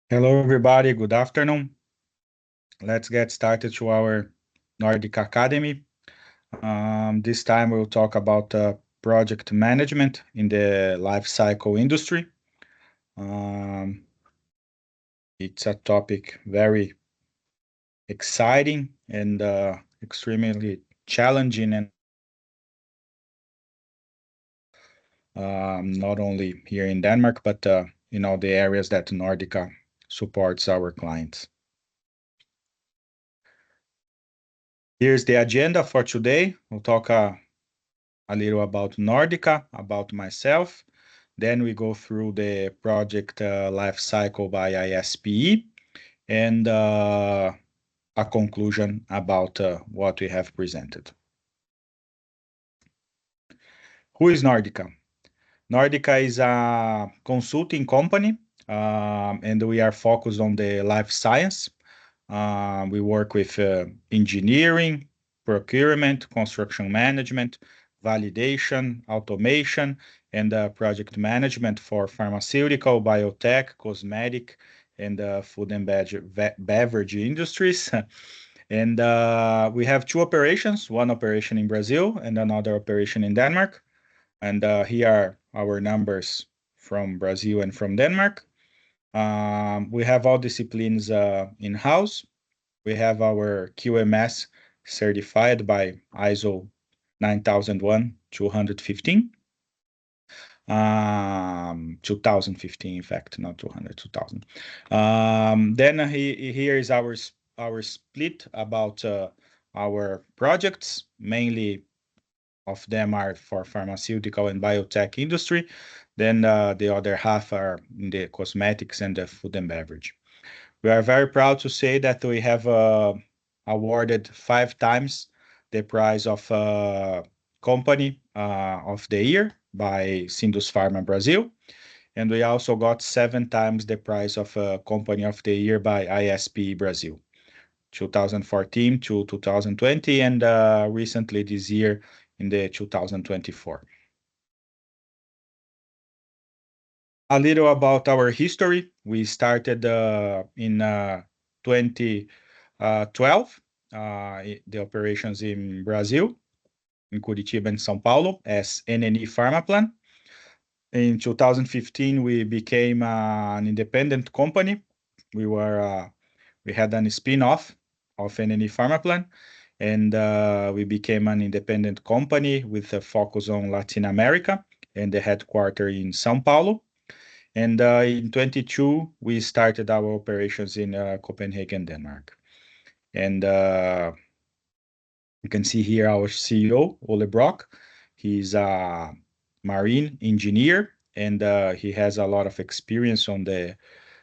Hello, everybody. Good afternoon. Let's get started to our Nordic Academy. This time we'll talk about project management in the life cycle industry. Um, it's a topic very exciting and extremely challenging, and not only here in Denmark, but in all the areas that Nordica supports our clients. Here's the agenda for today. We'll talk a little about Nordica, about myself. Then we go through the project life cycle by ISPE and a conclusion about what we have presented. Who is Nordica? Nordica is a consulting company, and we are focused on the life science. We work with engineering, procurement, construction management, validation, automation, and project management for pharmaceutical, biotech, cosmetic, and food and beverage industries. And we have two operations, one operation in Brazil and another operation in Denmark. And here are our numbers from Brazil and from Denmark. We have all disciplines in-house. We have our QMS certified by ISO 9001-215. 2015, in fact, not 200, 2000. Then here is our split about our projects. Mainly of them are for pharmaceutical and biotech industry. Then the other half are in the cosmetics and the food and beverage. We are very proud to say that we have awarded 5 times the prize of Company of the Year by Sindus Pharma Brazil. And we also got 7 times the prize of Company of the Year by ISP Brazil, 2014 to 2020, and recently this year in the 2024. A little about our history. We started in 2012, the operations in Brazil, in Curitiba and São Paulo, as NNE Pharmaplan. In 2015, we became an independent company. We had a spin-off of NNE Pharmaplan, and we became an independent company with a focus on Latin America and the headquarters in São Paulo. And in 22, we started our operations in Copenhagen, Denmark. And you can see here our CEO, Ole Brock. He's a marine engineer, and he has a lot of experience on the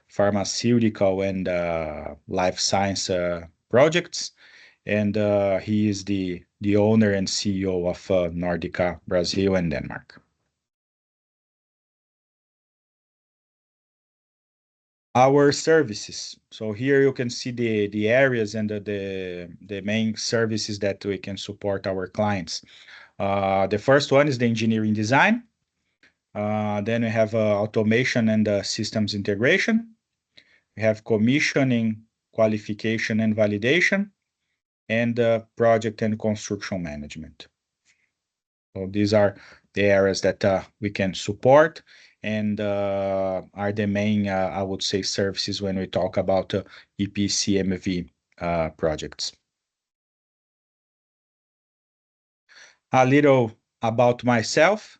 pharmaceutical and life science projects. And he is the owner and CEO of Nordika, Brazil and Denmark. Our services. So here you can see the areas and the main services that we can support our clients. The first one is the engineering design. Then we have automation and systems integration. We have commissioning, qualification and validation, and project and construction management. So these are the areas that we can support and are the main, I would say, services when we talk about EPCMV projects. A little about myself.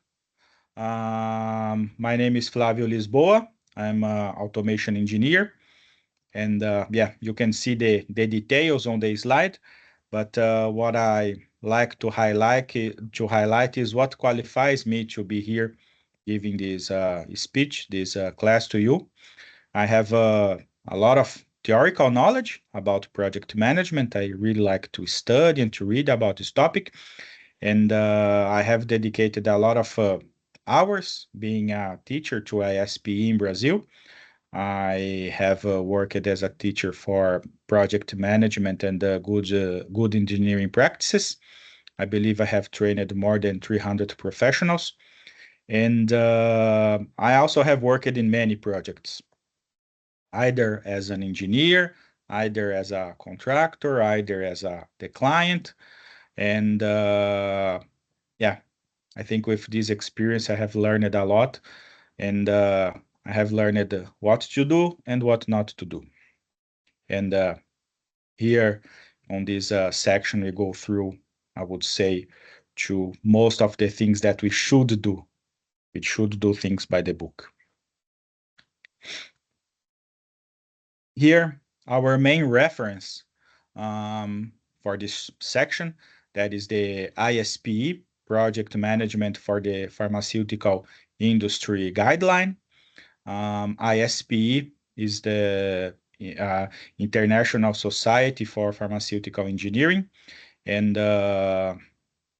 My name is Flavio Lisboa. I'm an automation engineer. And yeah, you can see the details on the slide. But what I like to highlight is what qualifies me to be here giving this speech, this class to you. I have a lot of theoretical knowledge about project management. I really like to study and to read about this topic. And I have dedicated a lot of hours being a teacher to ISPE in Brazil. I have worked as a teacher for project management and good engineering practices. I believe I have trained more than 300 professionals. And I also have worked in many projects. either as an engineer, either as a contractor, either as the client. And yeah, I think with this experience, I have learned a lot, and I have learned what to do and what not to do. And here on this section, we go through, I would say, to most of the things that we should do. We should do things by the book. Here, our main reference for this section, that is the ISPE, Project Management for the Pharmaceutical Industry Guideline. ISPE is the International Society for Pharmaceutical Engineering, and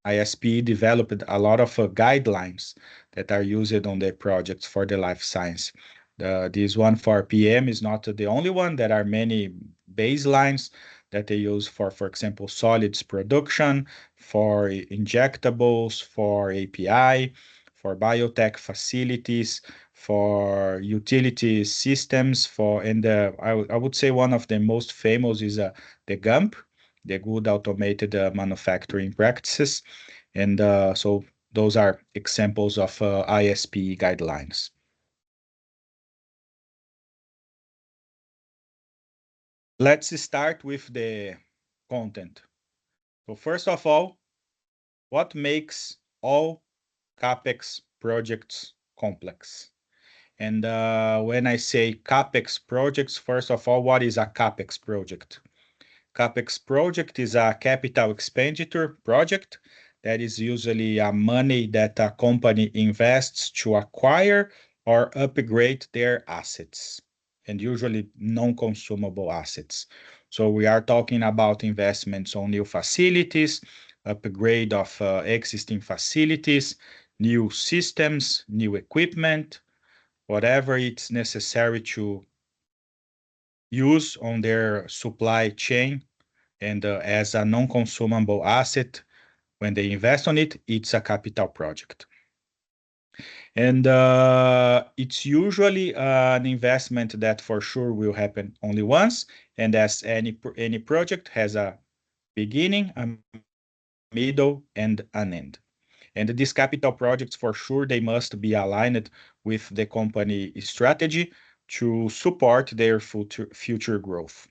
ISP developed a lot of guidelines that are used on the projects for the life science. This one for PM is not the only one. There are many baselines that they use for example, solids production, for injectables, for API, for biotech facilities, for utility systems, and I would say one of the most famous is the GAMP, the Good Automated Manufacturing Practices. And so those are examples of ISP guidelines. Let's start with the content. So first of all, what makes all CapEx projects complex? And when I say CapEx projects, first of all, what is a CapEx project? CapEx project is a capital expenditure project that is usually money that a company invests to acquire or upgrade their assets, and usually non-consumable assets. So we are talking about investments on new facilities, upgrade of existing facilities, new systems, new equipment, whatever it's necessary to use on their supply chain, and as a non-consumable asset, when they invest on it, it's a capital project. And it's usually an investment that for sure will happen only once, and as any project has a beginning, a middle, and an end. And these capital projects, for sure, they must be aligned with the company strategy to support their future growth.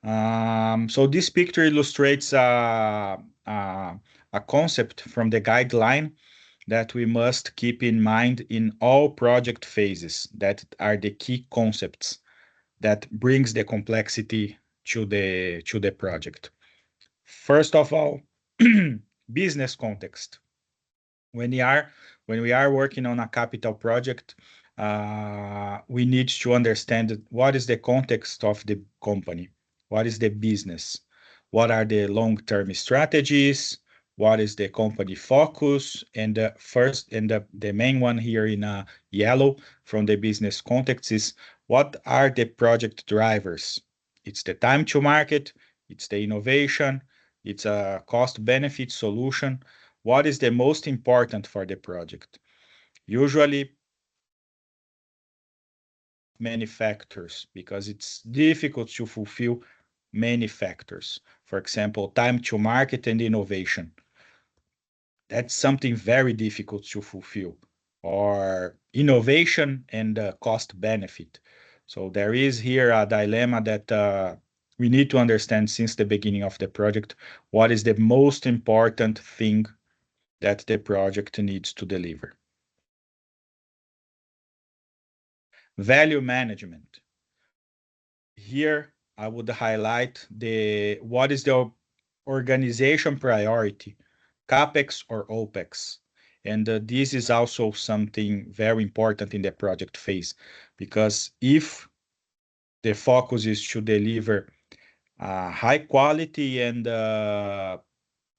So this picture illustrates a concept from the guideline that we must keep in mind in all project phases, that are the key concepts that brings the complexity to the project. First of all, business context. When we are working on a capital project, we need to understand what is the context of the company, what is the business, what are the long-term strategies, what is the company focus, and the main one here in yellow from the business context is what are the project drivers. It's the time to market, it's the innovation, it's a cost benefit solution. What is the most important for the project? Usually many factors, because it's difficult to fulfill many factors. For example, time to market and innovation. That's something very difficult to fulfill. Or innovation and cost benefit. So there is here a dilemma that we need to understand since the beginning of the project. What is the most important thing that the project needs to deliver? Value management. Here, I would highlight what is the organization priority, CapEx or OpEx. And this is also something very important in the project phase, because if the focus is to deliver high quality and low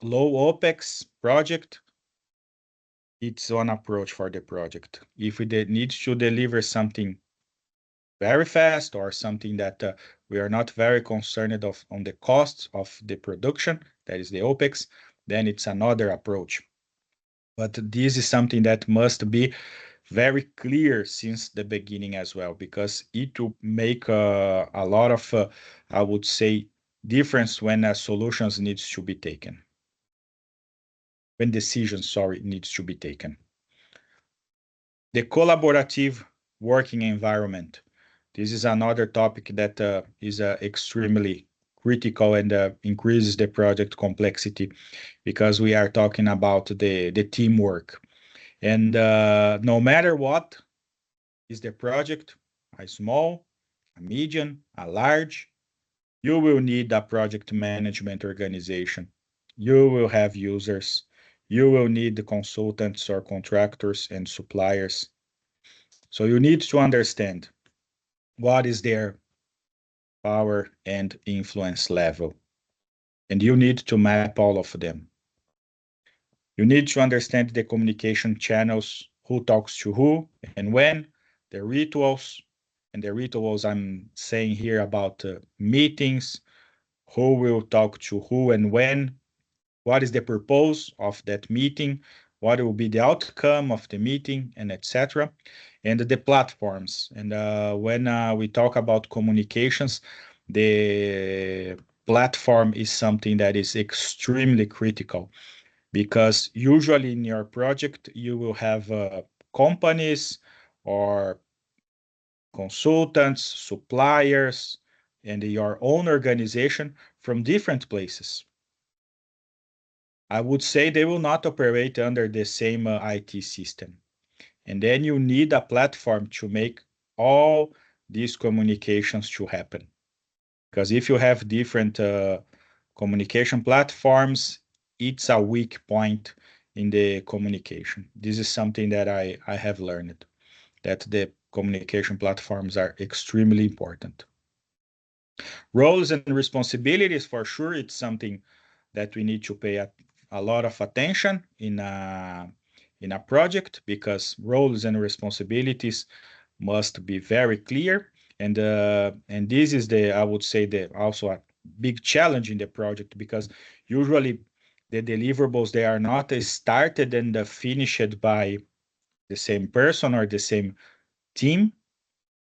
OpEx project, it's one approach for the project. If we need to deliver something very fast or something that we are not very concerned on the costs of the production, that is the OpEx, then it's another approach. But this is something that must be very clear since the beginning as well, because it will make a lot of, I would say, difference when solutions needs to be taken, when decisions, sorry, needs to be taken. The collaborative working environment. This is another topic that is extremely critical and increases the project complexity because we are talking about the teamwork. And no matter what is the project, a small, a medium, a large, you will need a project management organization. You will have users. You will need the consultants or contractors and suppliers. So you need to understand what is their power and influence level. And you need to map all of them. You need to understand the communication channels, who talks to who and when, the rituals, and the rituals I'm saying here about meetings, who will talk to who and when, what is the purpose of that meeting, what will be the outcome of the meeting, and etc. And the platforms. And when we talk about communications, the platform is something that is extremely critical because usually in your project you will have companies or consultants, suppliers, and your own organization from different places. I would say they will not operate under the same IT system. And then you need a platform to make all these communications to happen. Because if you have different communication platforms, it's a weak point in the communication. This is something that I have learned, that the communication platforms are extremely important. Roles and responsibilities, for sure, it's something that we need to pay a lot of attention in a project because roles and responsibilities must be very clear. And this is the, I would say, the also a big challenge in the project because usually the deliverables they are not started and finished by the same person or the same team.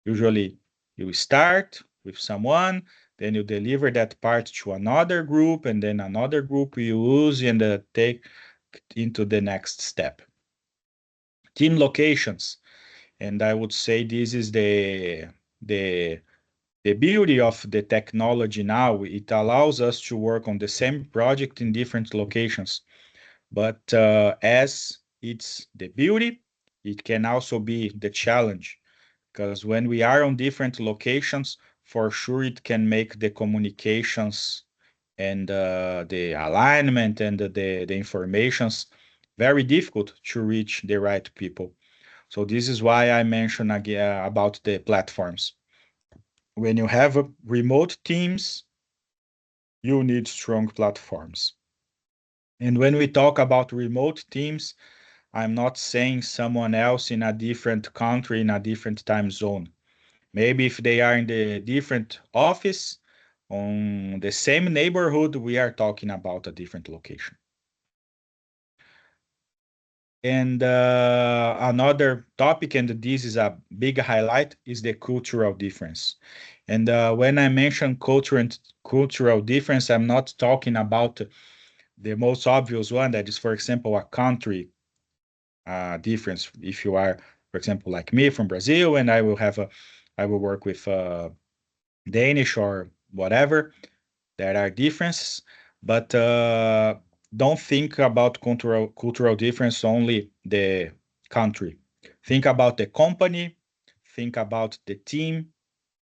Usually you start with someone, then you deliver that part to another group, and then another group you use and take into the next step. Team locations, and I would say this is the the beauty of the technology now. It allows us to work on the same project in different locations, but as it's the beauty, it can also be the challenge because when we are on different locations, for sure it can make the communications and the alignment and the informations very difficult to reach the right people. So this is why I mentioned again about the platforms. When you have remote teams, you need strong platforms. And when we talk about remote teams, I'm not saying someone else in a different country, in a different time zone. Maybe if they are in the different office on the same neighborhood, we are talking about a different location. And another topic, and this is a big highlight, is the cultural difference. And when I mention cultural difference, I'm not talking about the most obvious one, that is, for example, a country difference. If you are, for example, like me from Brazil, and I will work with Danish or whatever, there are differences, but don't think about cultural difference only the country. Think about the company, think about the team.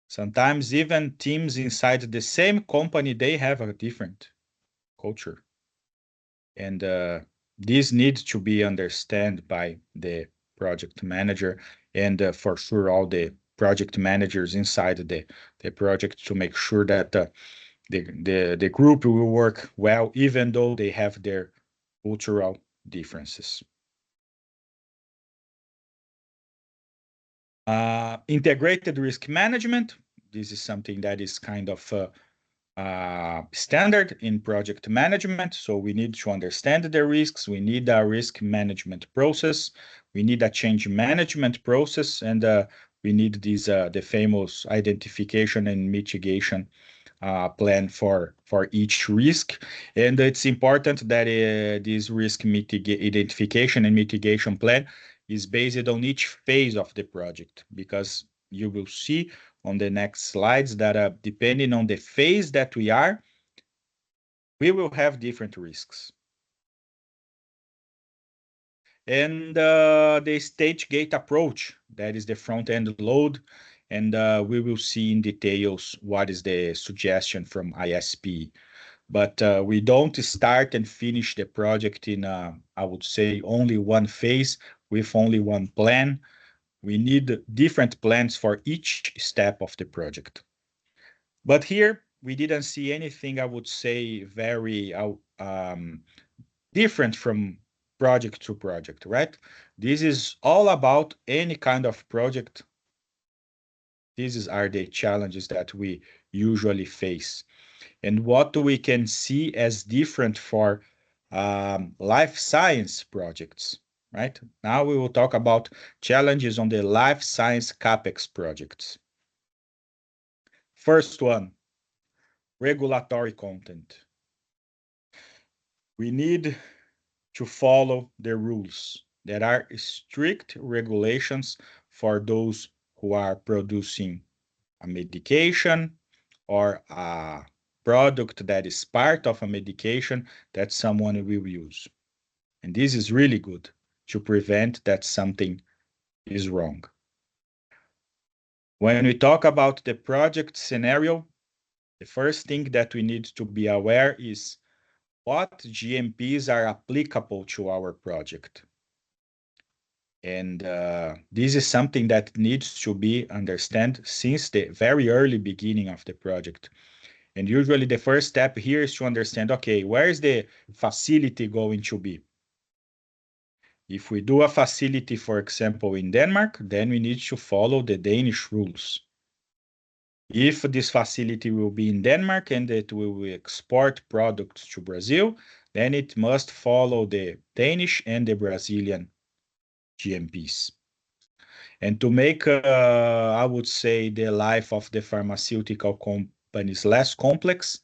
Sometimes even teams inside the same company, they have a different culture. And this needs to be understood by the project manager and for sure all the project managers inside the project to make sure that the group will work well, even though they have their cultural differences. Integrated risk management. This is something that is kind of standard in project management. So we need to understand the risks. We need a risk management process. we need a change management process, and we need the famous identification and mitigation plan for each risk. And it's important that this risk identification and mitigation plan is based on each phase of the project, because you will see on the next slides that depending on the phase that we are, we will have different risks. And the stage gate approach, that is the front end load, and we will see in details what is the suggestion from ISP. But we don't start and finish the project in, I would say, only one phase with only one plan. We need different plans for each step of the project. But here, we didn't see anything, I would say, very different from project to project, right? This is all about any kind of project. These are the challenges that we usually face. And what we can see as different for life science projects, right? Now we will talk about challenges on the life science CapEx projects. First one, regulatory content. We need to follow the rules. There are strict regulations for those who are producing a medication or a product that is part of a medication that someone will use. And this is really good to prevent that something is wrong. When we talk about the project scenario, the first thing that we need to be aware is what GMPs are applicable to our project. And this is something that needs to be understood since the very early beginning of the project. And usually the first step here is to understand, okay, where is the facility going to be? If we do a facility, for example, in Denmark, then we need to follow the Danish rules. If this facility will be in Denmark and it will export products to Brazil, then it must follow the Danish and the Brazilian GMPs. And to make, I would say, the life of the pharmaceutical companies less complex,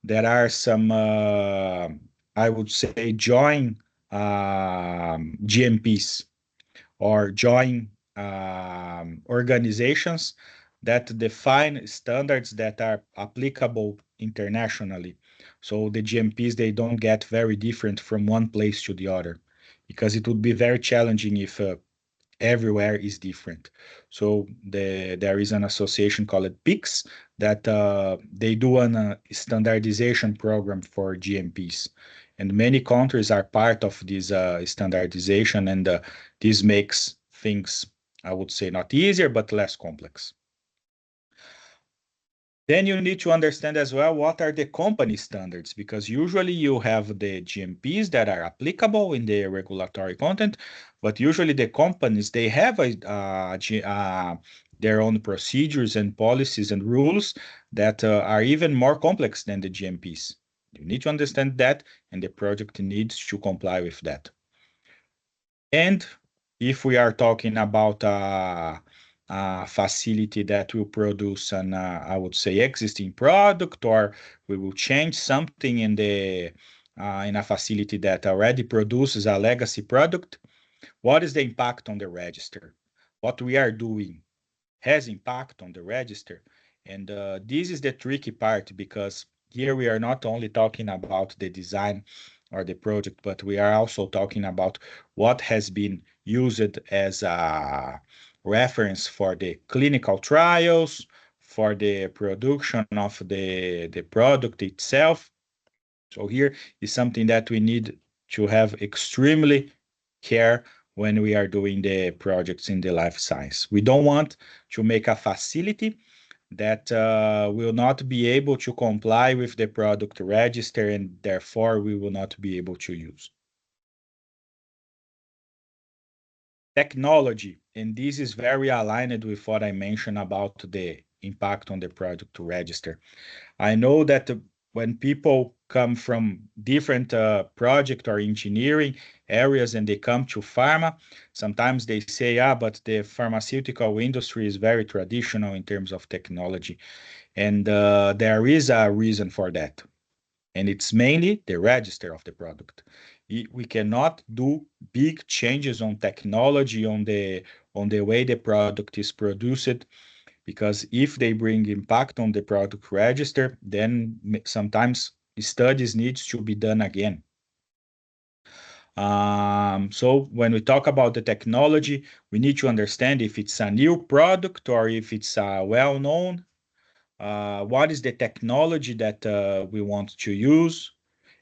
there are some, I would say, joint GMPs or joint organizations that define standards that are applicable internationally. So the GMPs, they don't get very different from one place to the other, because it would be very challenging if everywhere is different. So there is an association called PICS that they do a standardization program for GMPs. And many countries are part of this standardization, and this makes things, I would say, not easier, but less complex. Then you need to understand as well what are the company standards, because usually you have the GMPs that are applicable in the regulatory content, but usually the companies, they have their own procedures and policies and rules that are even more complex than the GMPs. You need to understand that, and the project needs to comply with that. And if we are talking about a facility that will produce an, I would say, existing product, or we will change something in the in a facility that already produces a legacy product, what is the impact on the register? What we are doing has impact on the register. And this is the tricky part, because here we are not only talking about the design or the project, but we are also talking about what has been used as a reference for the clinical trials, for the production of the product itself. So here is something that we need to have extremely care when we are doing the projects in the life science. We don't want to make a facility that will not be able to comply with the product register, and therefore we will not be able to use. Technology, and this is very aligned with what I mentioned about the impact on the product register. I know that when people come from different project or engineering areas and they come to pharma. Sometimes they say, but the pharmaceutical industry is very traditional in terms of technology. And there is a reason for that. And it's mainly the register of the product. We cannot do big changes on technology, on the way the product is produced, because if they bring impact on the product register, then sometimes studies needs to be done again. So when we talk about the technology, we need to understand if it's a new product or if it's well-known. What is the technology that we want to use?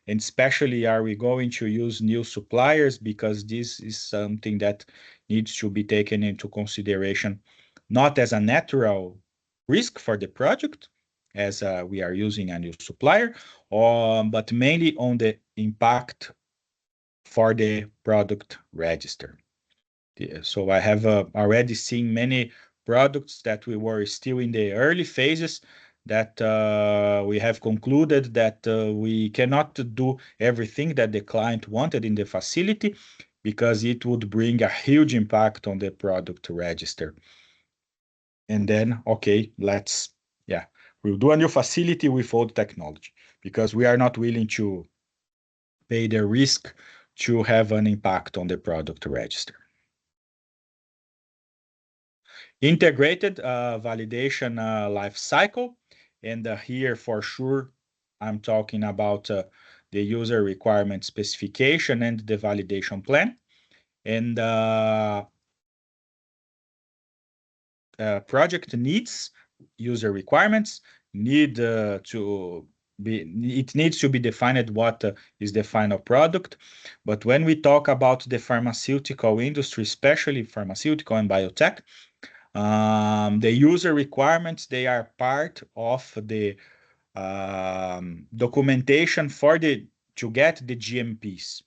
And especially, are we going to use new suppliers? Because this is something that needs to be taken into consideration, not as a natural risk for the project, as we are using a new supplier, but mainly on the impact for the product register. So I have already seen many products that we were still in the early phases that we have concluded that we cannot do everything that the client wanted in the facility because it would bring a huge impact on the product register. And then, okay, we'll do a new facility with old technology because we are not willing to pay the risk to have an impact on the product register. Integrated validation life cycle. And here for sure, I'm talking about the user requirement specification and the validation plan. And project needs, user requirements need to be, it needs to be defined what is the final product. But when we talk about the pharmaceutical industry, especially pharmaceutical and biotech, the user requirements, they are part of the documentation to get the GMPs.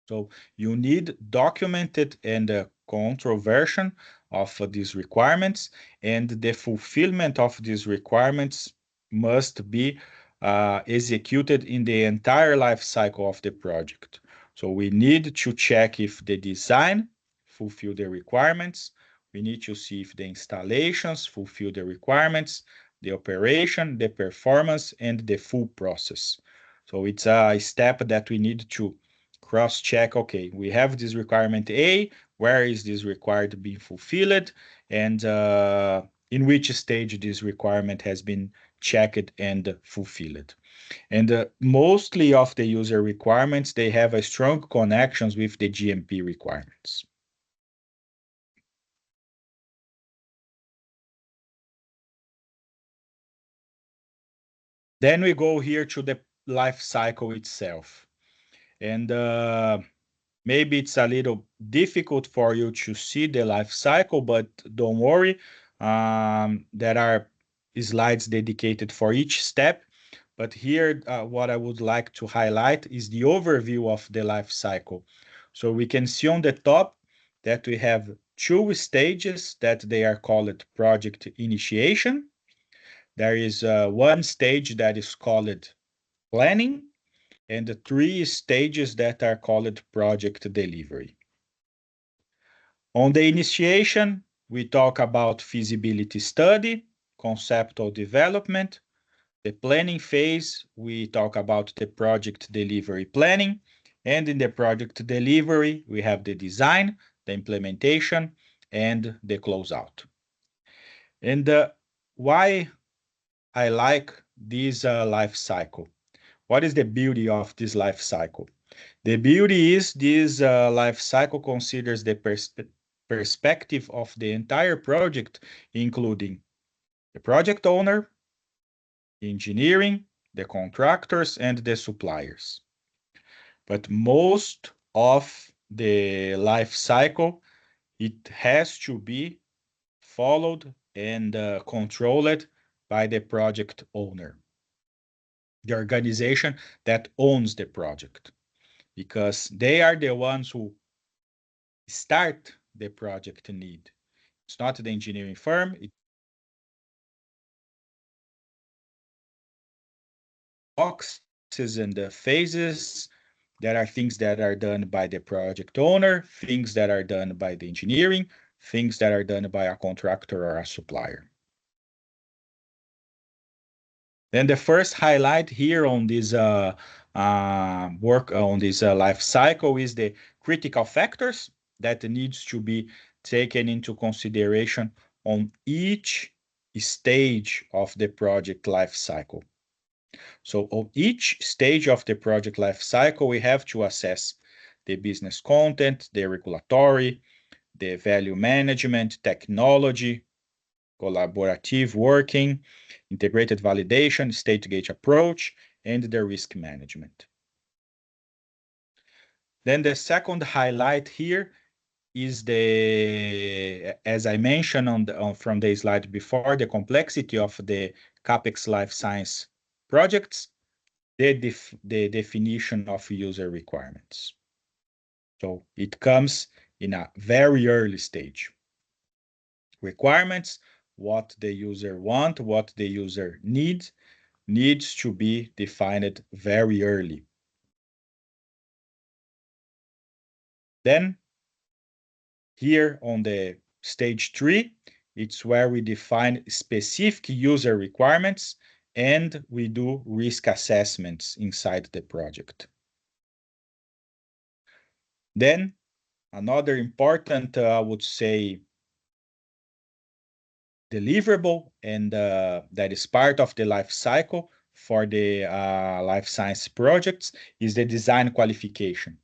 So you need documented and control version of these requirements, and the fulfillment of these requirements must be executed in the entire life cycle of the project. So we need to check if the design fulfill the requirements. We need to see if the installations fulfill the requirements, the operation, the performance, and the full process. So it's a step that we need to cross-check, okay, we have this requirement A, where is this required being fulfilled, and in which stage this requirement has been checked and fulfilled. And mostly of the user requirements, they have a strong connections with the GMP requirements. Then we go here to the life cycle itself. And maybe it's a little difficult for you to see the life cycle, but don't worry. There are slides dedicated for each step. But here, what I would like to highlight is the overview of the life cycle. So we can see on the top that we have two stages that they are called project initiation. There is one stage that is called planning, and the three stages that are called project delivery. On the initiation, we talk about feasibility study, conceptual development. The planning phase, we talk about the project delivery planning. And in the project delivery, we have the design, the implementation, and the closeout. And why I like this life cycle? What is the beauty of this life cycle? The beauty is this life cycle considers the perspective of the entire project, including the project owner, engineering, the contractors, and the suppliers. But most of the life cycle, it has to be followed and controlled by the project owner, the organization that owns the project, because they are the ones who start the project need. It's not the engineering firm. It box and the phases. There are things that are done by the project owner, things that are done by the engineering, things that are done by a contractor or a supplier. Then the first highlight here on this work on this life cycle is the critical factors that needs to be taken into consideration on each stage of the project life cycle. So on each stage of the project life cycle, we have to assess the business content, the regulatory, the value management, technology, collaborative working, integrated validation, state gate approach, and the risk management. Then the second highlight here is the, as I mentioned from the slide before, the complexity of the CapEx life science projects, the definition of user requirements. So it comes in a very early stage. Requirements, what the user want, what the user needs to be defined very early. Then here on the stage 3, it's where we define specific user requirements and we do risk assessments inside the project. Then another important, I would say, deliverable, and that is part of the life cycle for the life science projects, is the design qualification.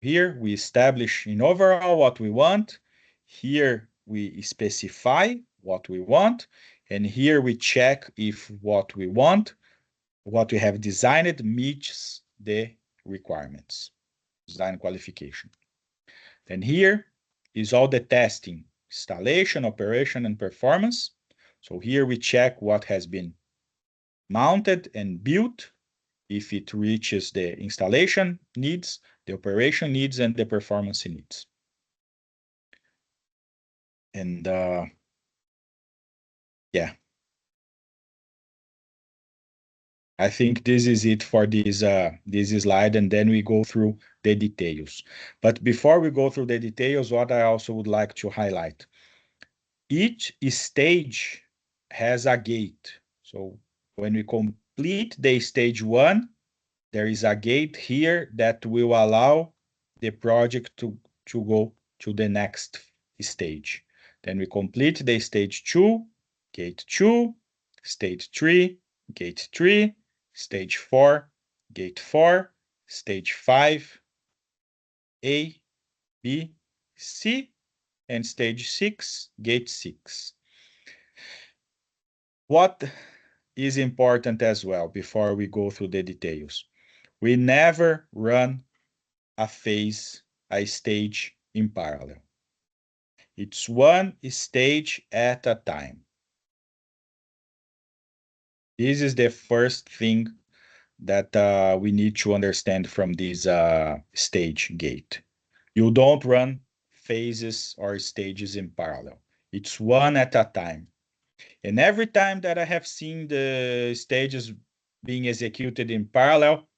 Here we establish in overall what we want. Here we specify what we want. And here we check if what we want, what we have designed, meets the requirements. Design qualification. And here is all the testing, installation, operation, and performance. So here we check what has been mounted and built, if it reaches the installation needs, the operation needs, and the performance needs. And yeah, I think this is it for this slide, and then we go through the details. But before we go through the details, what I also would like to highlight, each stage has a gate. So when we complete the stage 1, there is a gate here that will allow the project to go to the next stage. Then we complete the stage 2, gate 2, stage 3, gate 3, stage 4, gate 4, stage 5, A, B, C, and stage 6, gate 6. What is important as well before we go through the details? We never run a phase, a stage in parallel. It's one stage at a time. This is the first thing that we need to understand from this stage gate. You don't run phases or stages in parallel. It's one at a time. And every time that I have seen the stages being executed in parallel,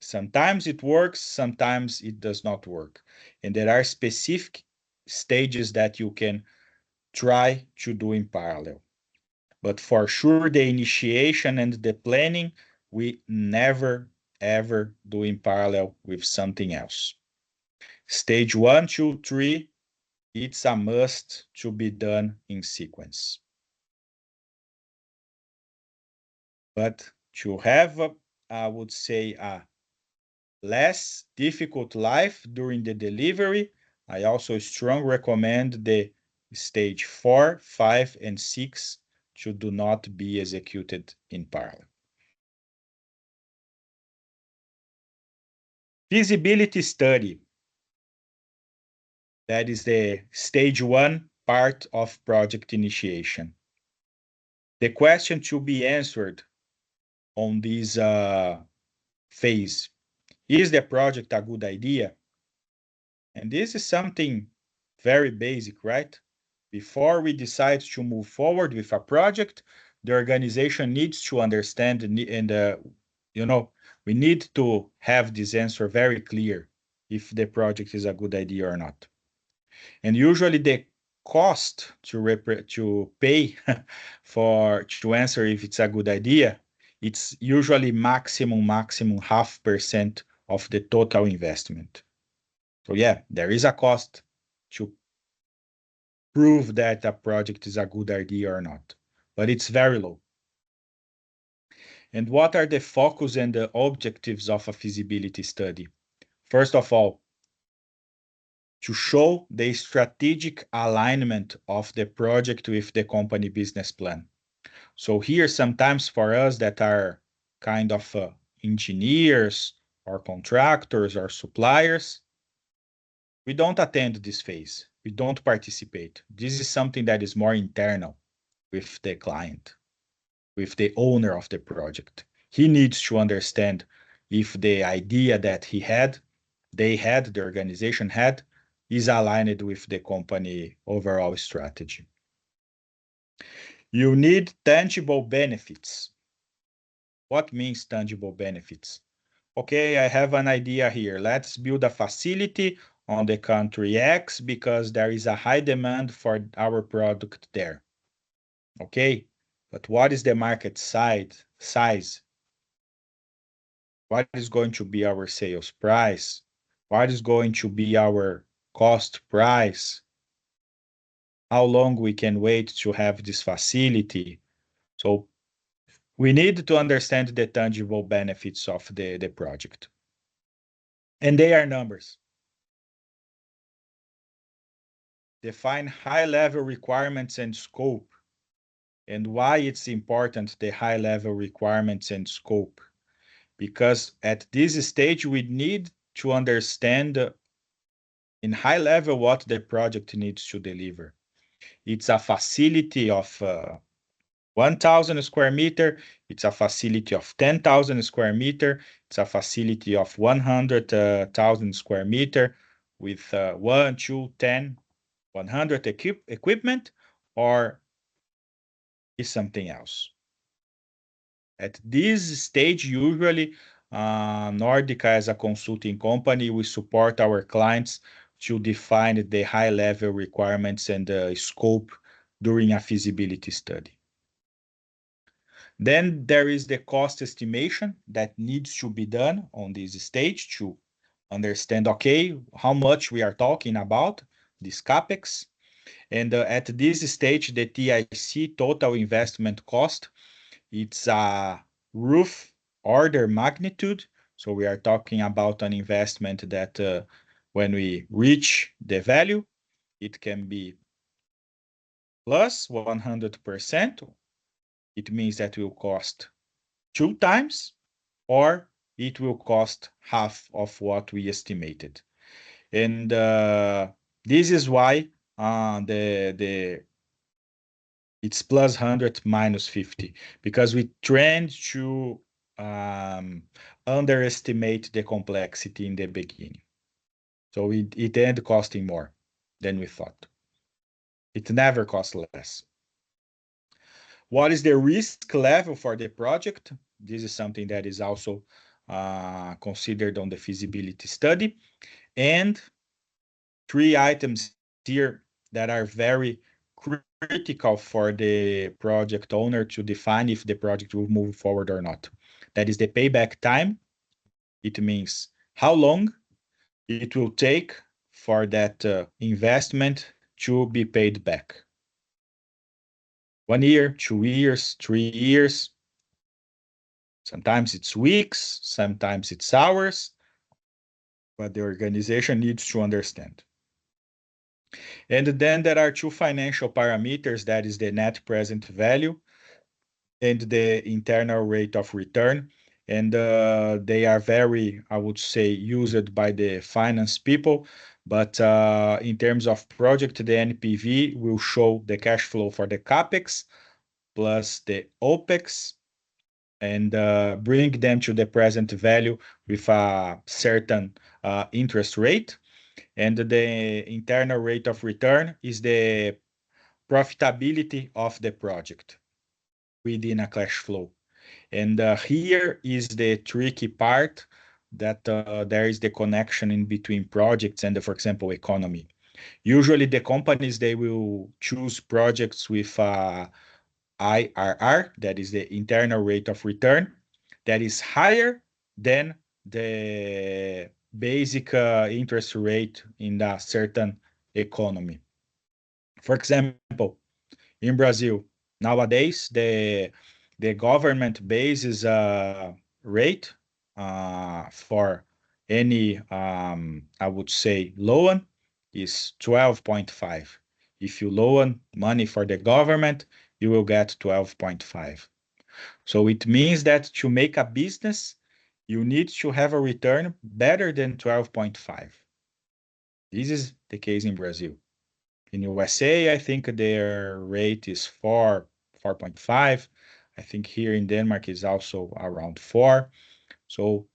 sometimes it works, sometimes it does not work. And there are specific stages that you can try to do in parallel. But for sure, the initiation and the planning, we never, ever do in parallel with something else. Stage 1, 2, 3, it's a must to be done in sequence. But to have, I would say, a less difficult life during the delivery, I also strongly recommend the stage 4, 5, and 6 to do not be executed in parallel. Feasibility study. That is the stage 1 part of project initiation. The question to be answered on this phase, is the project a good idea? And this is something very basic, right? Before we decide to move forward with a project, the organization needs to understand you know, we need to have this answer very clear if the project is a good idea or not. And usually the cost to pay for to answer if it's a good idea, it's usually maximum 0.5% of the total investment. So yeah, there is a cost to prove that a project is a good idea or not, but it's very low. And what are the focus and the objectives of a feasibility study? First of all, to show the strategic alignment of the project with the company business plan. So here, sometimes for us that are kind of engineers or contractors or suppliers, we don't attend this phase. We don't participate. This is something that is more internal with the client, with the owner of the project. He needs to understand if the idea that the organization had, is aligned with the company overall strategy. You need tangible benefits. What means tangible benefits? Okay, I have an idea here. Let's build a facility on the country X because there is a high demand for our product there. Okay, but what is the market size? What is going to be our sales price? What is going to be our cost price? How long we can wait to have this facility? So we need to understand the tangible benefits of the project. And they are numbers. Define high-level requirements and scope. And why it's important, the high-level requirements and scope. Because at this stage, we need to understand in high level what the project needs to deliver. It's a facility of 1,000 square meter. It's a facility of 10,000 square meter. It's a facility of 100,000 square meter with 1, 2, 10, 100 equipment, or is something else. At this stage, usually, Nordika as a consulting company, we support our clients to define the high-level requirements and the scope during a feasibility study. Then there is the cost estimation that needs to be done on this stage to understand, okay, how much we are talking about, this CapEx. And at this stage, the TIC, total investment cost, it's a roof order magnitude. So we are talking about an investment that when we reach the value, it can be plus 100%. It means that will cost 2 times, or it will cost half of what we estimated. And this is why it's plus 100 minus 50, because we tend to underestimate the complexity in the beginning. So it ended costing more than we thought. It never costs less. What is the risk level for the project? This is something that is also considered on the feasibility study. And 3 items here that are very critical for the project owner to define if the project will move forward or not. That is the payback time. It means how long it will take for that investment to be paid back. 1 year, 2 years, 3 years. Sometimes it's weeks, sometimes it's hours, but the organization needs to understand. And then there are 2 financial parameters, that is the net present value and the internal rate of return. And they are very, I would say, used by the finance people. But in terms of project, the NPV will show the cash flow for the CapEx plus the OpEx and bring them to the present value with a certain interest rate. And the internal rate of return is the profitability of the project. within a cash flow. And here is the tricky part that there is the connection in between projects and, for example, economy. Usually the companies, they will choose projects with IRR, that is the internal rate of return, that is higher than the basic interest rate in a certain economy. For example, in Brazil, nowadays the government bases a rate for any I would say loan is 12.5. If you loan money for the government, you will get 12.5. So it means that to make a business, you need to have a return better than 12.5. This is the case in Brazil. In USA, I think their rate is 4.5. I think here in Denmark is also around 4. So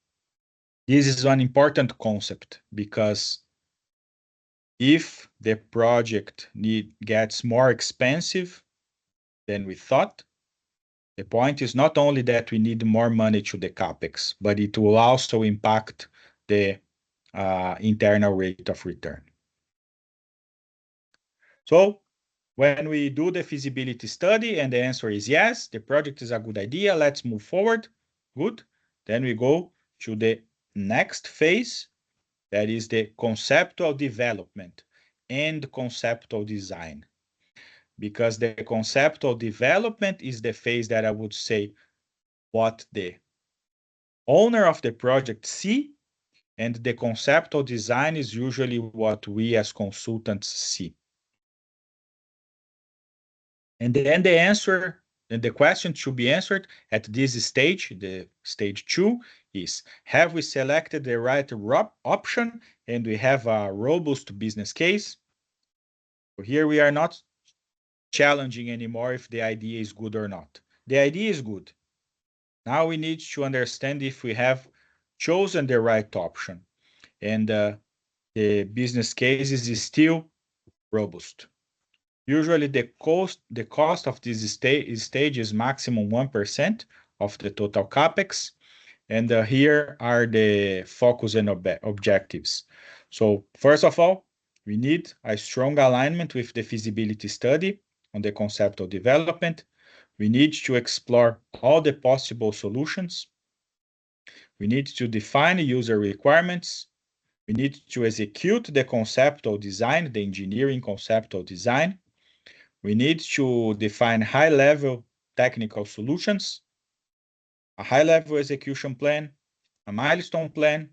this is an important concept because if the project gets more expensive than we thought, the point is not only that we need more money to the capex, but it will also impact the internal rate of return. So when we do the feasibility study and the answer is yes, the project is a good idea, let's move forward. Good. Then we go to the next phase, that is the conceptual development and conceptual design. Because the conceptual development is the phase that I would say what the owner of the project see, and the conceptual design is usually what we as consultants see. And then the answer, and the question should be answered at this stage, the stage 2, is have we selected the right option and we have a robust business case? So here we are not challenging anymore if the idea is good or not. The idea is good. Now we need to understand if we have chosen the right option and the business case is still robust. Usually the cost of this stage is maximum 1% of the total capex. And here are the focus and objectives. So first of all, we need a strong alignment with the feasibility study on the conceptual development. We need to explore all the possible solutions. We need to define user requirements. We need to execute the conceptual design, the engineering conceptual design. We need to define high-level technical solutions, a high-level execution plan, a milestone plan,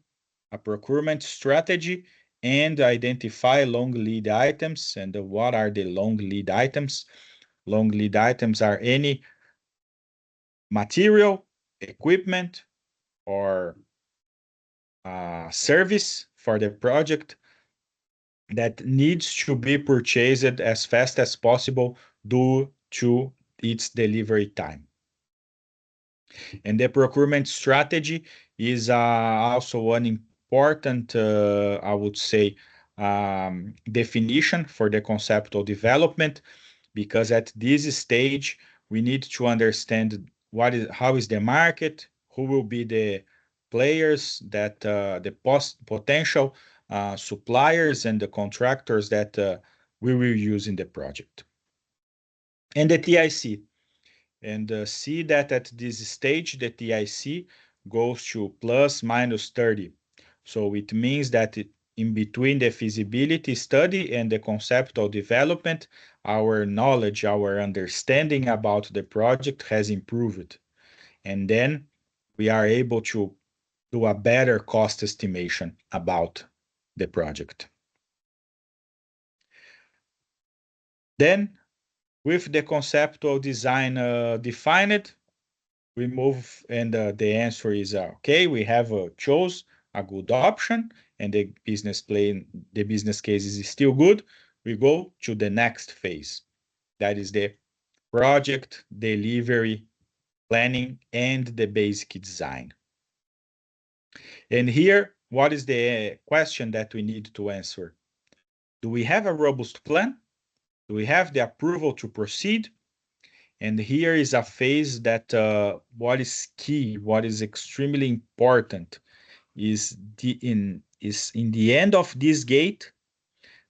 a procurement strategy, and identify long lead items. And what are the long lead items? Long lead items are any material, equipment, or service for the project that needs to be purchased as fast as possible due to its delivery time. And the procurement strategy is also an important, I would say, definition for the conceptual development, because at this stage, we need to understand how is the market, who will be the players that the potential suppliers and the contractors that we will use in the project. And the TIC, and see that at this stage, the TIC goes to plus minus 30. So it means that in between the feasibility study and the conceptual development, our knowledge, our understanding about the project has improved. And then we are able to do a better cost estimation about the project. Then, with the conceptual design defined, we move and the answer is okay, we have chose a good option and the business case is still good. We go to the next phase. That is the project delivery planning and the basic design. And here, what is the question that we need to answer? Do we have a robust plan? Do we have the approval to proceed? And here is a phase that what is key, what is extremely important is in the end of this gate,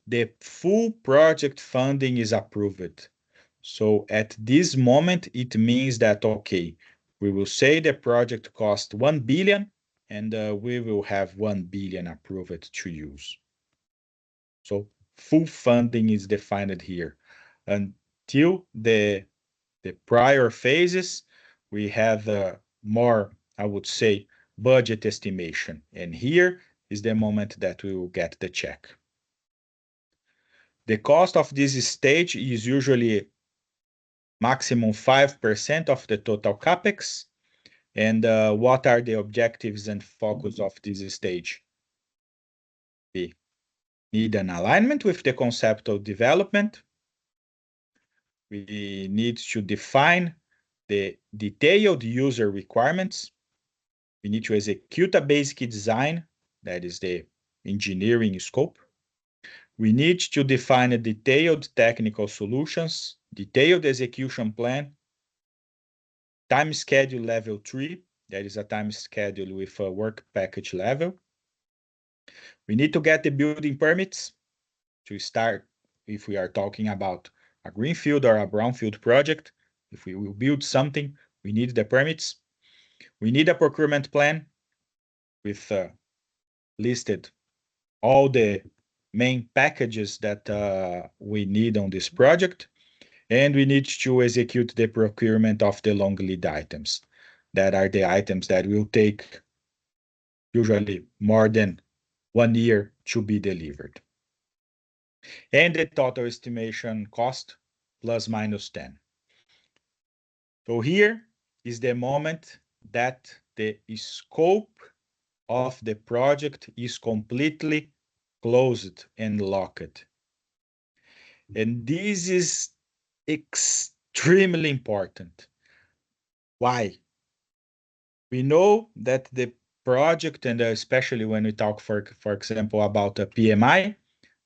the full project funding is approved. So at this moment, it means that, okay, we will say the project cost 1 billion and we will have 1 billion approved to use. So full funding is defined here. Until the prior phases, we have more, I would say, budget estimation. And here is the moment that we will get the check. The cost of this stage is usually maximum 5% of the total capex. And what are the objectives and focus of this stage? We need an alignment with the conceptual development. We need to define the detailed user requirements. We need to execute a basic design, that is the engineering scope. We need to define a detailed technical solutions, detailed execution plan, time schedule level 3, that is a time schedule with a work package level. We need to get the building permits to start if we are talking about a greenfield or a brownfield project. If we will build something, we need the permits. We need a procurement plan with listed all the main packages that we need on this project. And we need to execute the procurement of the long lead items. That are the items that will take usually more than 1 year to be delivered. And the total estimation cost plus minus 10. So here is the moment that the scope of the project is completely closed and locked. And this is extremely important. Why? We know that the project, and especially when we talk, for example, about a PMI,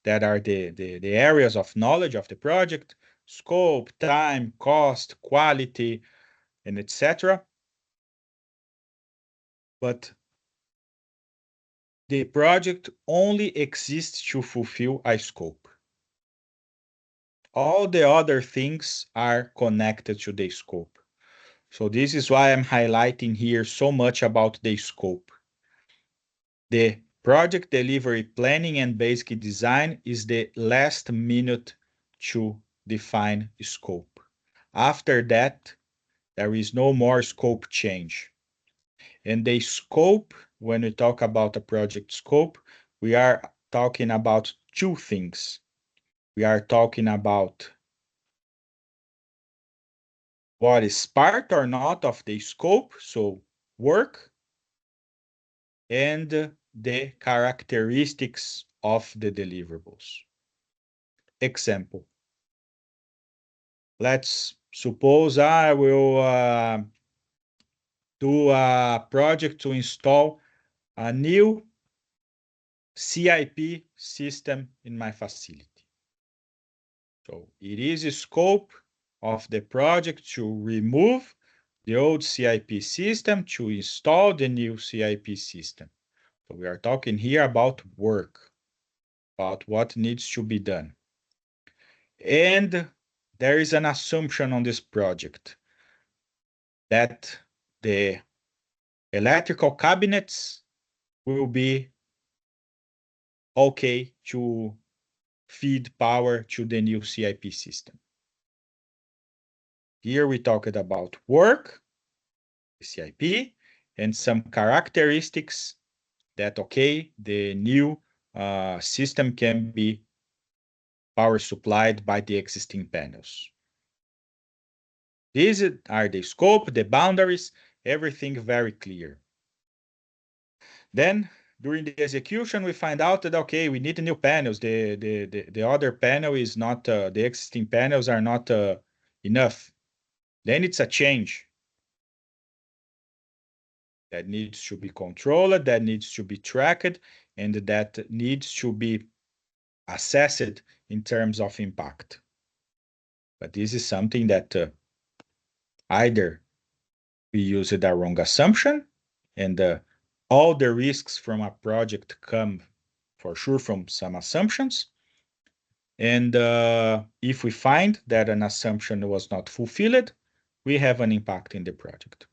that are the areas of knowledge of the project, scope, time, cost, quality, and etc. But the project only exists to fulfill a scope. All the other things are connected to the scope. So this is why I'm highlighting here so much about the scope. The project delivery planning and basic design is the last minute to define scope. After that, there is no more scope change. And the scope, when we talk about a project scope, we are talking about two things. We are talking about what is part or not of the scope, so work, and the characteristics of the deliverables. Example. Let's suppose I will do a project to install a new CIP system in my facility. So it is a scope of the project to remove the old CIP system to install the new CIP system. So we are talking here about work, about what needs to be done. And there is an assumption on this project that the electrical cabinets will be okay to feed power to the new CIP system. Here we talked about work, CIP, and some characteristics that, okay, the new system can be power supplied by the existing panels. These are the scope, the boundaries, everything very clear. Then during the execution, we find out that, okay, we need new panels. The other panel is not, the existing panels are not enough. Then it's a change that needs to be controlled, that needs to be tracked, and that needs to be assessed in terms of impact. But this is something that Either we used a wrong assumption, and all the risks from a project come for sure from some assumptions. And if we find that an assumption was not fulfilled, we have an impact in the project.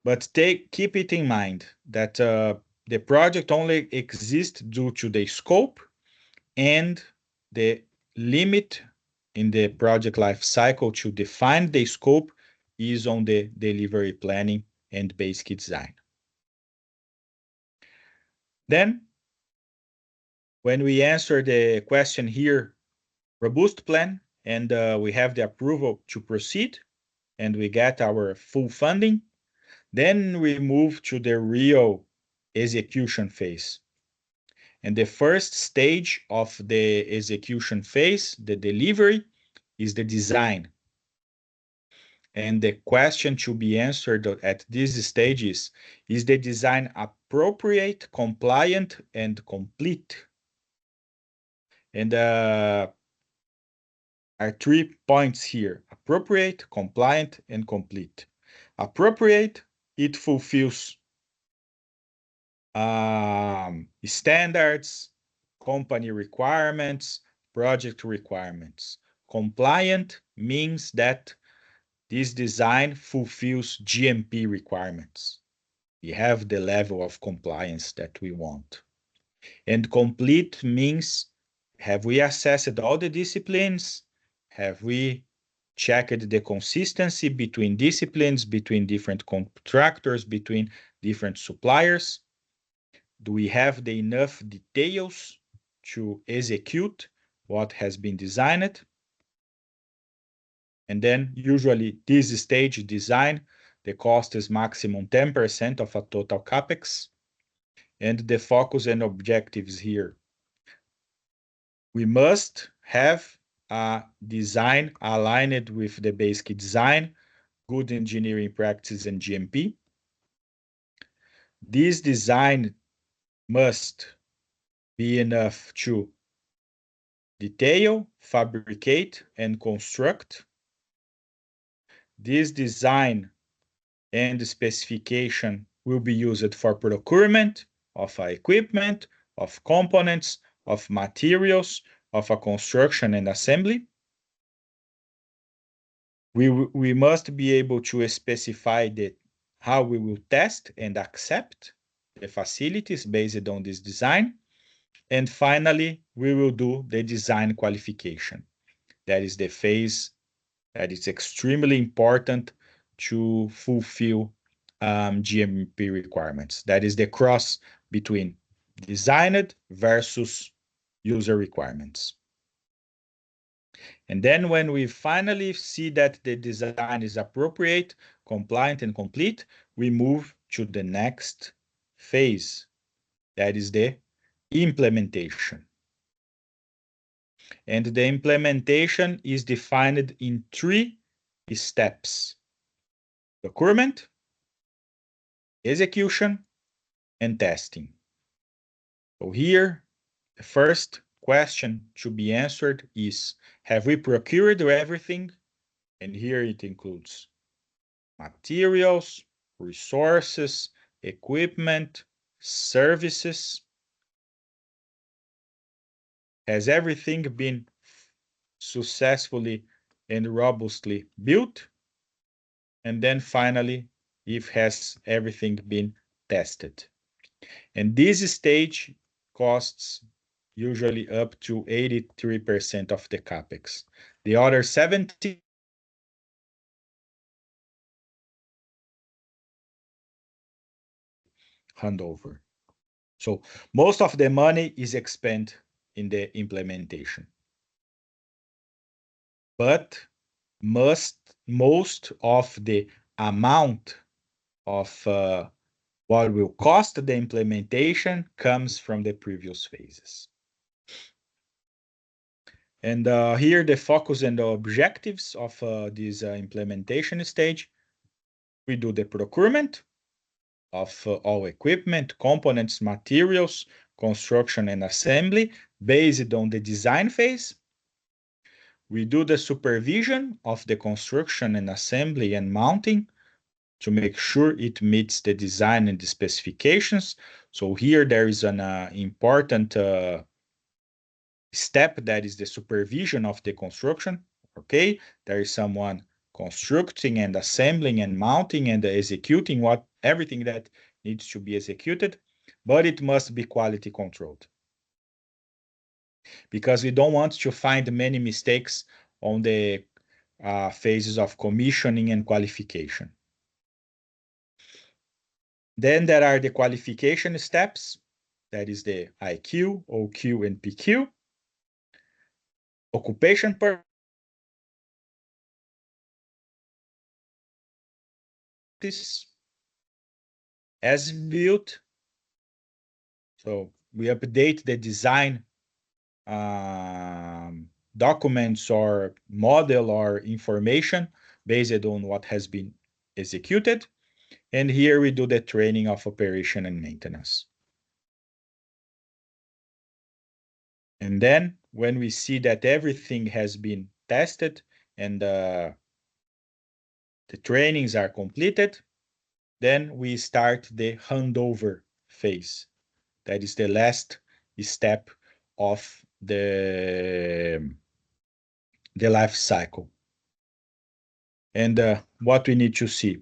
But keep it in mind that the project only exists due to the scope, and the limit in the project life cycle to define the scope is on the delivery planning and basic design. Then, when we answer the question here, robust plan, and we have the approval to proceed, and we get our full funding, then we move to the real execution phase. And the first stage of the execution phase, the delivery, is the design. And the question to be answered at this stage is the design appropriate, compliant, and complete? And are 3 points here: appropriate, compliant, and complete. Appropriate, it fulfills standards, company requirements, project requirements. Compliant means that this design fulfills GMP requirements. We have the level of compliance that we want. And complete means, have we assessed all the disciplines? Have we checked the consistency between disciplines, between different contractors, between different suppliers? Do we have the enough details to execute what has been designed? And then usually this stage design, the cost is maximum 10% of a total capex. And the focus and objectives here: we must have a design aligned with the basic design, good engineering practice, and GMP. This design must be enough to detail, fabricate, and construct. This design and specification will be used for procurement of equipment, of components, of materials, of a construction and assembly. We must be able to specify how we will test and accept the facilities based on this design. And finally, we will do the design qualification. That is the phase that is extremely important to fulfill GMP requirements. That is the cross between designed versus user requirements. And then when we finally see that the design is appropriate, compliant, and complete, we move to the next phase. That is the implementation. And the implementation is defined in 3 steps: procurement, execution, and testing. So here, the first question to be answered is, have we procured everything? And here it includes materials, resources, equipment, services. Has everything been successfully and robustly built? And then finally, if has everything been tested? And this stage costs usually up to 83% of the capex. The other 70 handover. So most of the money is expended in the implementation. But most of the amount of what will cost the implementation comes from the previous phases. And here the focus and the objectives of this implementation stage: we do the procurement of all equipment, components, materials, construction and assembly based on the design phase. We do the supervision of the construction and assembly and mounting to make sure it meets the design and the specifications. So here there is an important step that is the supervision of the construction. Okay, there is someone constructing and assembling and mounting and executing what everything that needs to be executed, but it must be quality controlled because we don't want to find many mistakes on the phases of commissioning and qualification. Then there are the qualification steps. That is the IQ, OQ, and PQ. Occupation practice as built. So we update the design documents or model or information based on what has been executed. And here we do the training of operation and maintenance. And then when we see that everything has been tested and the trainings are completed, then we start the handover phase. That is the last step of the life cycle. And what we need to see,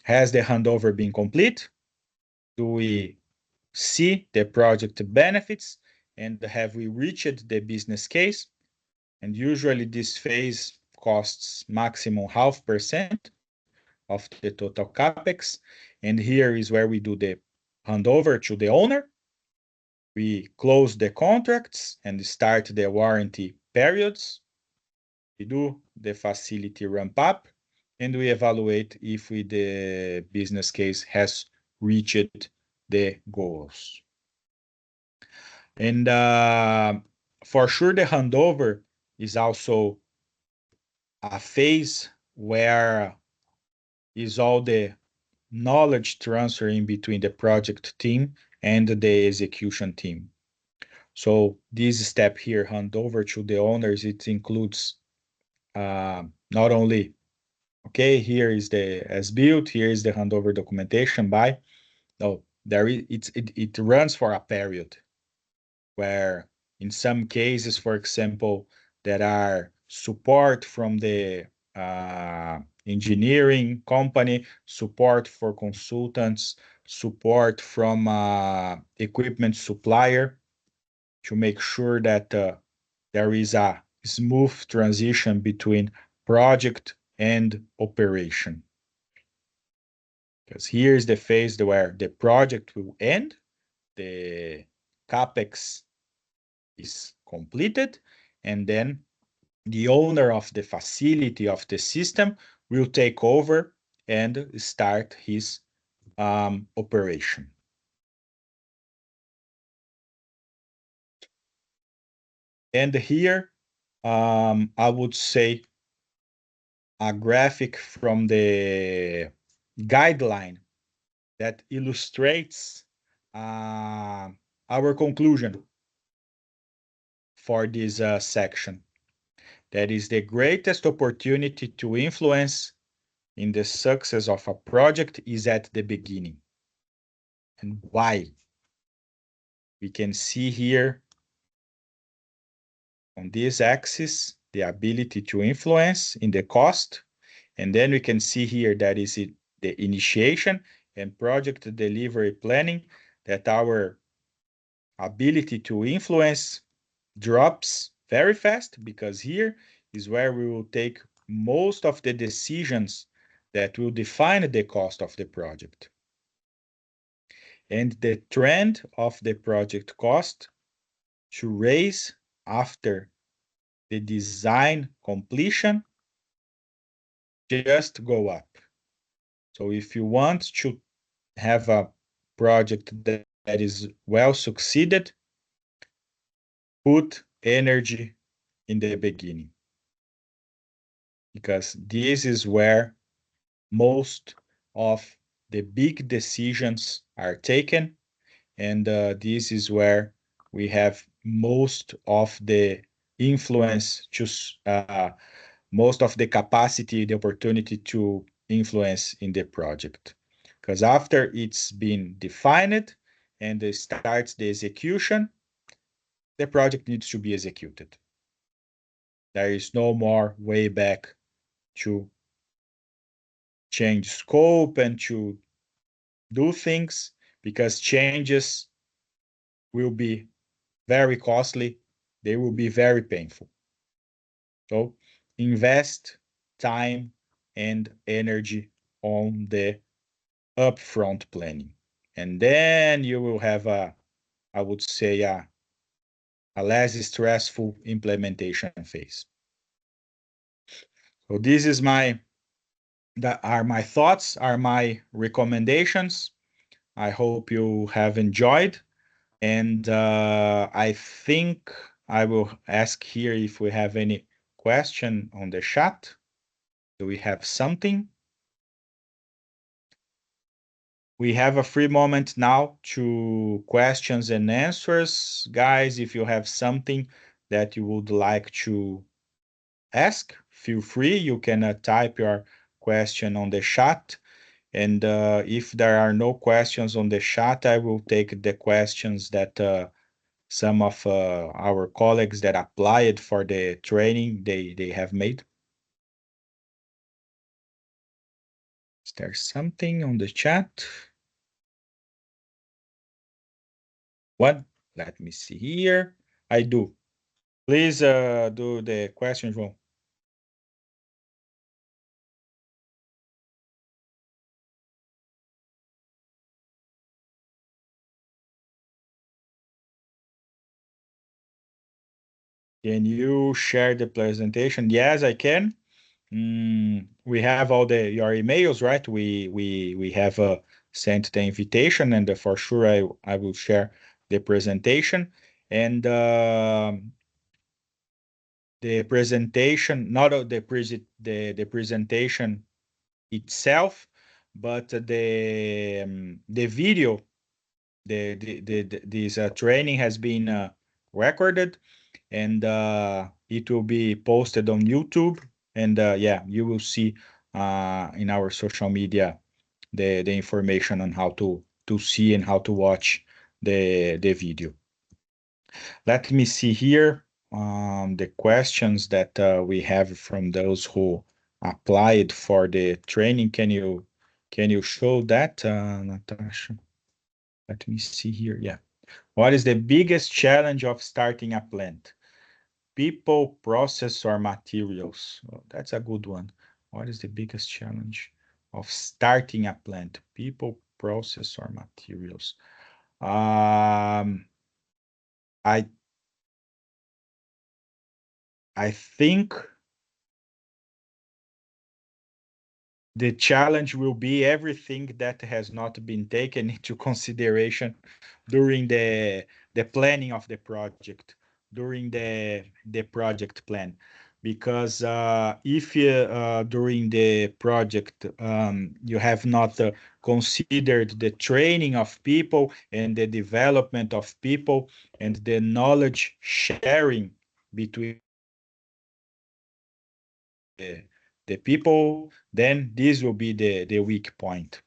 has the handover been complete? Do we see the project benefits? And have we reached the business case? And usually this phase costs maximum 0.5% of the total capex. And here is where we do the handover to the owner. We close the contracts and start the warranty periods. We do the facility ramp up, and we evaluate if the business case has reached the goals. And for sure, the handover is also a phase where is all the knowledge transfer in between the project team and the execution team. So this step here, handover to the owners, it includes not only, okay, here is the as built, here is the handover documentation by, no, it runs for a period where in some cases, for example, there are support from the engineering company, support for consultants, support from equipment supplier to make sure that there is a smooth transition between project and operation. Because here is the phase where the project will end, the capex is completed, and then the owner of the facility of the system will take over and start his operation. And here, I would say a graphic from the guideline that illustrates our conclusion for this section. That is the greatest opportunity to influence in the success of a project is at the beginning. And why? We can see here on this axis the ability to influence in the cost. And then we can see here that is the initiation and project delivery planning, that our ability to influence drops very fast, because here is where we will take most of the decisions that will define the cost of the project. And the trend of the project cost to raise after the design completion just go up. So if you want to have a project that is well succeeded, put energy in the beginning, because this is where most of the big decisions are taken, and this is where we have most of the influence, most of the capacity, the opportunity to influence in the project. Because after it's been defined and it starts the execution, the project needs to be executed. There is no more way back to change scope and to do things because changes will be very costly. They will be very painful. So invest time and energy on the upfront planning. And then you will have I would say, a less stressful implementation phase. So this is that are my thoughts, are my recommendations. I hope you have enjoyed. And I think I will ask here if we have any question on the chat. Do we have something? We have a free moment now to questions and answers. Guys, if you have something that you would like to ask, feel free. You can type your question on the chat. And if there are no questions on the chat, I will take the questions that some of our colleagues that applied for the training they have made. Is there something on the chat? What? Let me see here. I do. Please do the question, João. Can you share the presentation? Yes, I can. We have all your emails, right? We have sent the invitation, and for sure I will share the presentation. And the presentation, not the presentation itself, but the video, this training has been recorded, and it will be posted on YouTube. And yeah, you will see in our social media the information on how to see and how to watch the video. Let me see here the questions that we have from those who applied for the training. Can you show that, Natasha? Let me see here. Yeah. What is the biggest challenge of starting a plant? People, process, or materials? Oh, that's a good one. What is the biggest challenge of starting a plant? People, process, or materials? I I think the challenge will be everything that has not been taken into consideration during the planning of the project, during the project plan. Because if during the project you have not considered the training of people and the development of people and the knowledge sharing between the, the people, then this will be the weak point.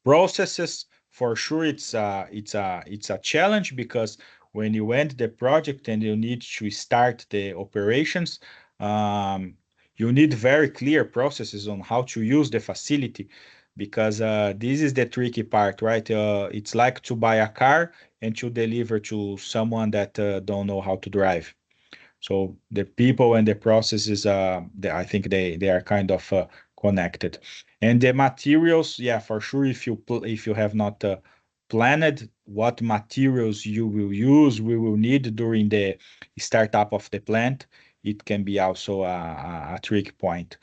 Processes, for sure, it's a challenge because when you end the project and you need to start the operations, um, you need very clear processes on how to use the facility because this is the tricky part, right? It's like to buy a car and to deliver to someone that don't know how to drive. So the people and the processes, I think they are kind of connected. And the materials, yeah, for sure. If you have not planned what materials you will use, we will need during the startup of the plant, it can be also a trick point.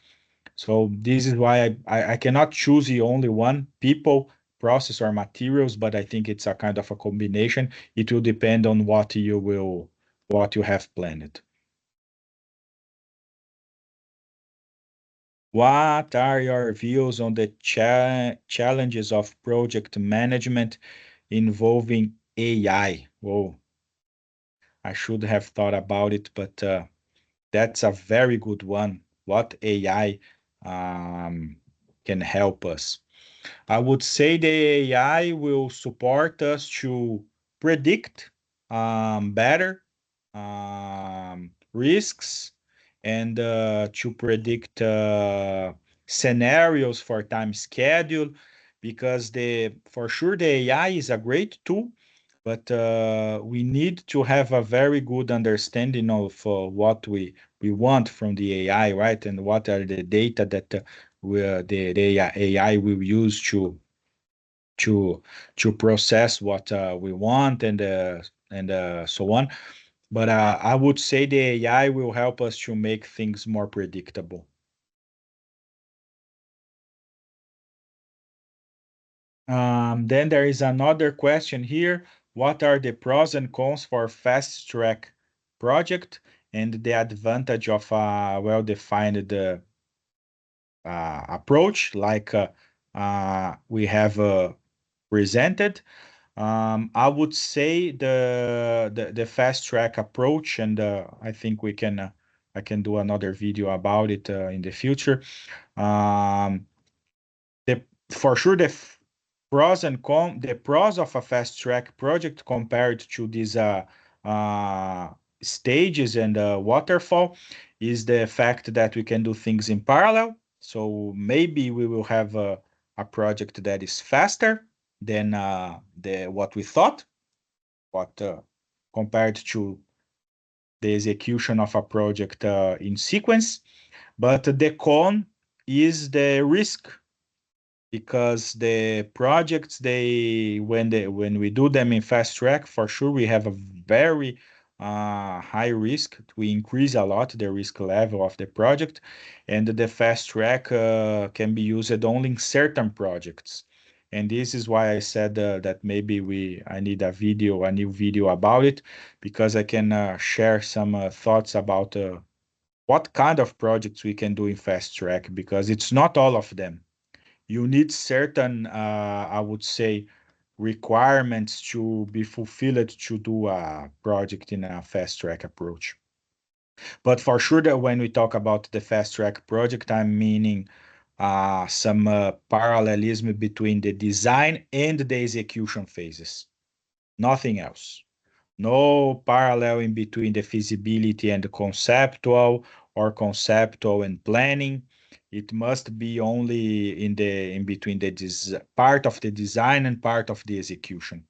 So this is why I cannot choose the only one, people, process, or materials, but I think it's a kind of a combination. It will depend on what you have planned. What are your views on the challenges of project management involving AI? Whoa. I should have thought about it, but that's a very good one. What AI um, can help us. I would say the AI will support us to predict better risks and to predict scenarios for time schedule because the for sure the AI is a great tool, but we need to have a very good understanding of what we want from the AI, right? And what are the data that the AI will use to to process what we want and so on. But I would say the AI will help us to make things more predictable. Then there is another question here. What are the pros and cons for fast track project and the advantage of a well-defined approach like we have presented? I would say the fast track approach, and I think I can do another video about it in the future. Um, the for sure the pros of a fast track project compared to these uh, stages and waterfall is the fact that we can do things in parallel. So maybe we will have a project that is faster than the what we thought, but compared to the execution of a project in sequence. But the con is the risk because the projects when we do them in fast track for sure we have a very high risk. We increase a lot the risk level of the project, and the fast track can be used only in certain projects. And this is why I said that maybe we I need a new video about it, because I can share some thoughts about what kind of projects we can do in fast track, because it's not all of them. You need certain, I would say, requirements to be fulfilled to do a project in a fast track approach. But for sure that when we talk about the fast track project, I'm meaning some parallelism between the design and the execution phases. Nothing else. No parallel in between the feasibility and the conceptual or conceptual and planning. It must be only in between the part of the design and part of the execution.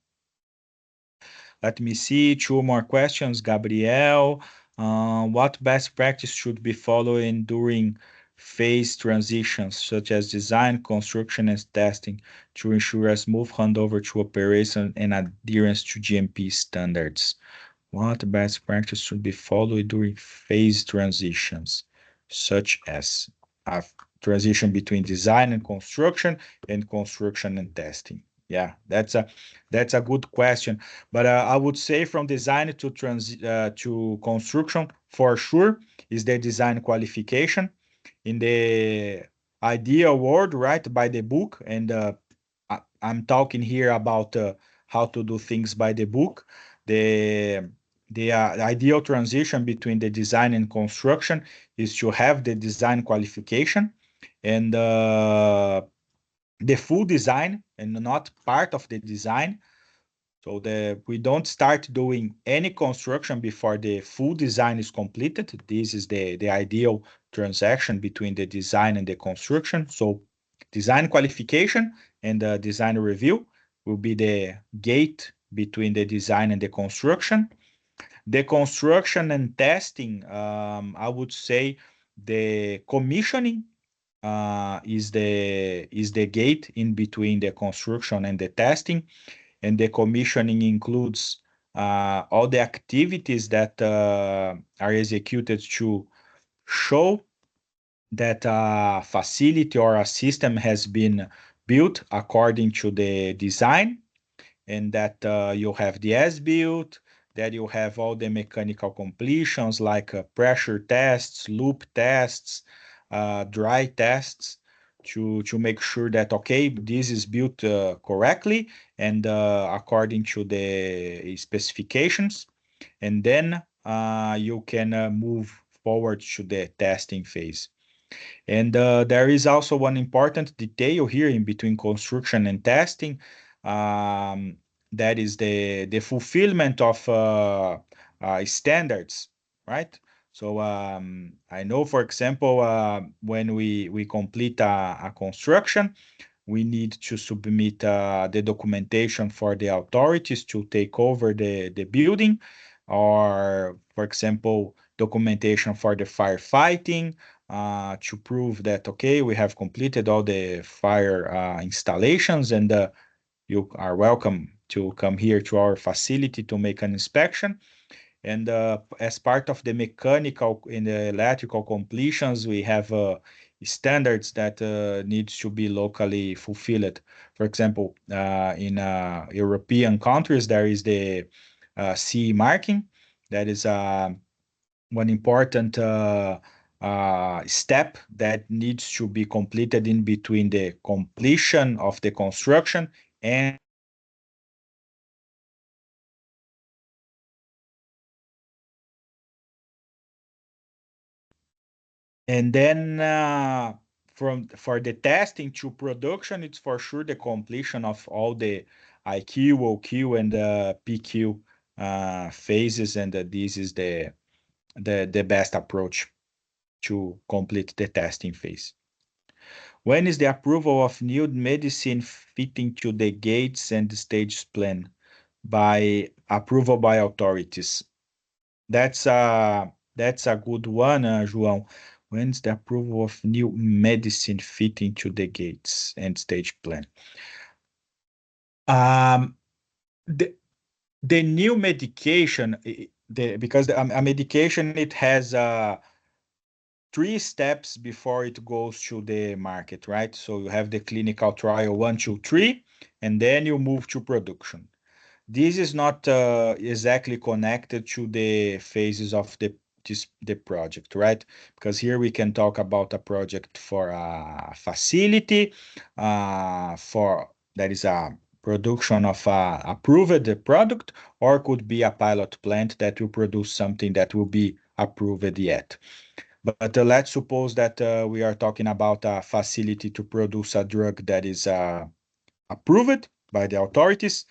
Let me see, two more questions. Gabriel, what best practice should be followed during phase transitions, such as design, construction, and testing, to ensure a smooth handover to operation and adherence to GMP standards? What best practice should be followed during phase transitions, such as a transition between design and construction and testing? Yeah, that's a good question. But I would say from design to construction for sure is the design qualification in the ideal world, right? By the book, and I'm talking here about how to do things by the book. The the ideal transition between the design and construction is to have the design qualification and the full design and not part of the design. So we don't start doing any construction before the full design is completed. This is the ideal transaction between the design and the construction. So design qualification and the design review will be the gate between the design and the construction. The construction and testing, I would say the commissioning is the gate in between the construction and the testing, and the commissioning includes all the activities that are executed to show that a facility or a system has been built according to the design, and that you have the as-built, that you have all the mechanical completions like pressure tests, loop tests, dry tests to make sure that okay, this is built correctly and according to the specifications. and then you can move forward to the testing phase. And there is also one important detail here in between construction and testing. Um, that is the fulfillment of standards, right? So I know, for example, when we complete a construction, we need to submit the documentation for the authorities to take over the building, or, for example, documentation for the firefighting to prove that, okay, we have completed all the fire installations, and you are welcome to come here to our facility to make an inspection. And as part of the mechanical and the electrical completions, we have standards that needs to be locally fulfilled. For example, in European countries, there is the CE marking. That is one important step that needs to be completed in between the completion of the construction and then from for the testing to production, it's for sure the completion of all the IQ, OQ, and PQ phases, and this is the best approach to complete the testing phase. When is the approval of new medicine fitting to the gates and stage plan by approval by authorities? That's a good one, João. When's the approval of new medicine fitting to the gates and stage plan? Um, the the new medication, because a medication, it has three steps before it goes to the market, right? So you have the clinical trial one, two, three, and then you move to production. This is not exactly connected to the phases of the project, right? Because here we can talk about a project for a facility, for that is a production of a approved product, or could be a pilot plant that will produce something that will be approved yet. But let's suppose that we are talking about a facility to produce a drug that is approved by the authorities.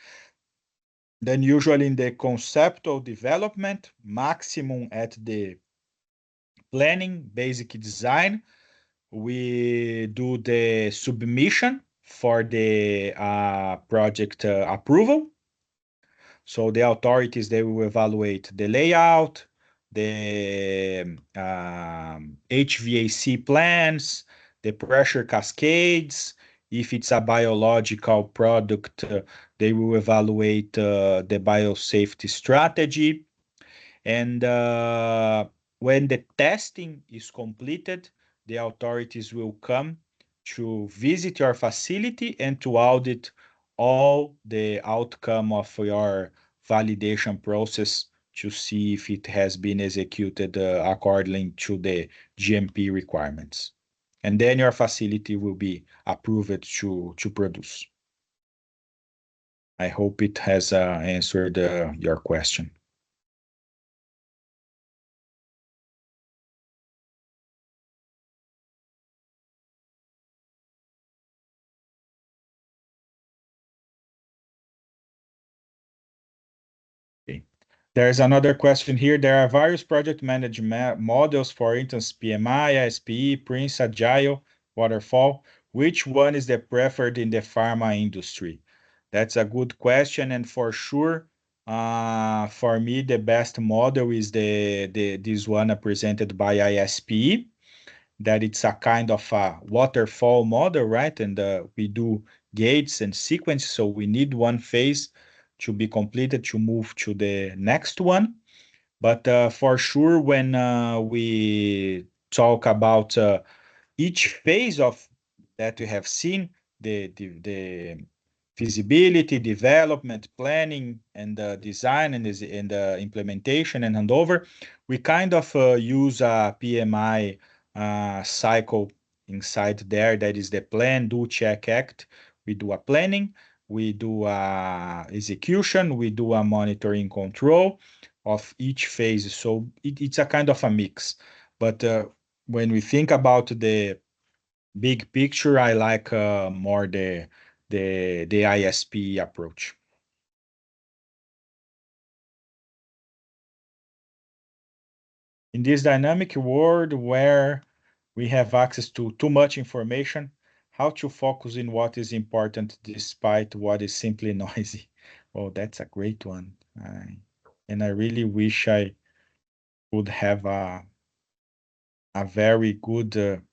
Then usually in the conceptual development, maximum at the planning, basic design, we do the submission for the project approval. So the authorities, they will evaluate the layout, the HVAC plans, the pressure cascades. If it's a biological product, they will evaluate the biosafety strategy. And when the testing is completed, the authorities will come to visit your facility and to audit all the outcome of your validation process to see if it has been executed according to the GMP requirements. And then your facility will be approved to produce. I hope it has answered your question. Okay. There's another question here. There are various project management models, for instance, PMI, SPE, Prince, Agile, Waterfall. Which one is the preferred in the pharma industry? That's a good question, and for sure, for me, the best model is the this one presented by ISPE. That it's a kind of a waterfall model, right? And we do gates and sequence, so we need one phase to be completed to move to the next one. But for sure, when we talk about each phase of that we have seen, the feasibility, development, planning, and design, and implementation and handover, we kind of use a PMI cycle inside there. That is the plan, do, check, act. We do a planning, we do a execution, we do a monitoring control, of each phase. So it's a kind of a mix. But when we think about the big picture, I like more the ISP approach. In this dynamic world where we have access to too much information, how to focus in what is important despite what is simply noisy? Oh, that's a great one. And I really wish I would have a very good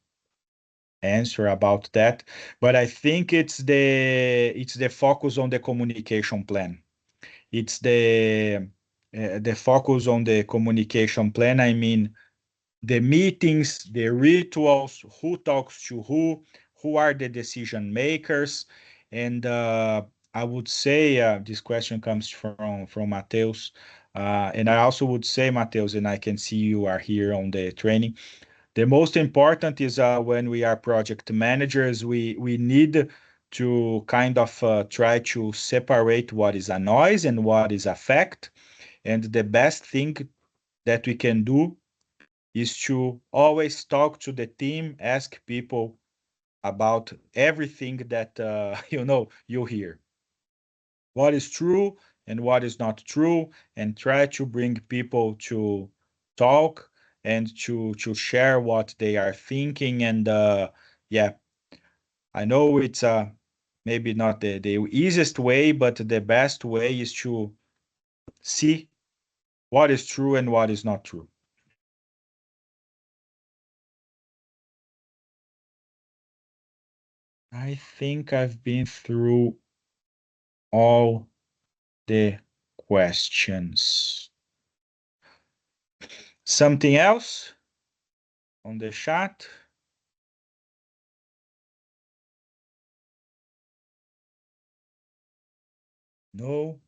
answer about that. But I think it's the focus on the communication plan. It's the focus on the communication plan. I mean, the meetings, the rituals, who talks to who are the decision makers, and I would say this question comes from Mateus, and I also would say Mateus, and I can see you are here on the training. The most important is when we are project managers, we need to kind of try to separate what is a noise and what is a fact. And the best thing that we can do is to always talk to the team, ask people about everything that you hear. What is true and what is not true, and try to bring people to talk and to share what they are thinking. And yeah, I know it's maybe not the easiest way, but the best way is to see what is true and what is not true. I think I've been through all the questions. Something else on the chat? No.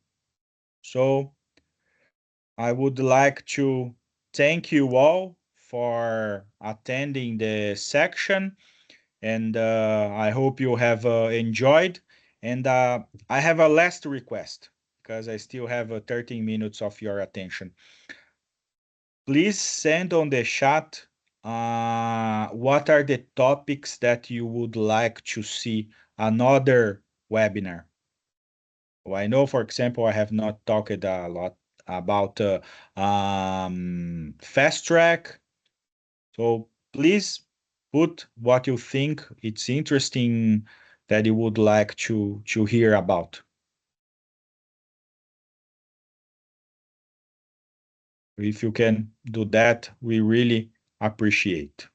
So I would like to thank you all for attending the section, and I hope you have enjoyed. And I have a last request because I still have 13 minutes of your attention. Please send on the chat what are the topics that you would like to see another webinar. Well, I know, for example, I have not talked a lot about fast track. So please put what you think it's interesting that you would like to hear about. If you can do that, we really appreciate.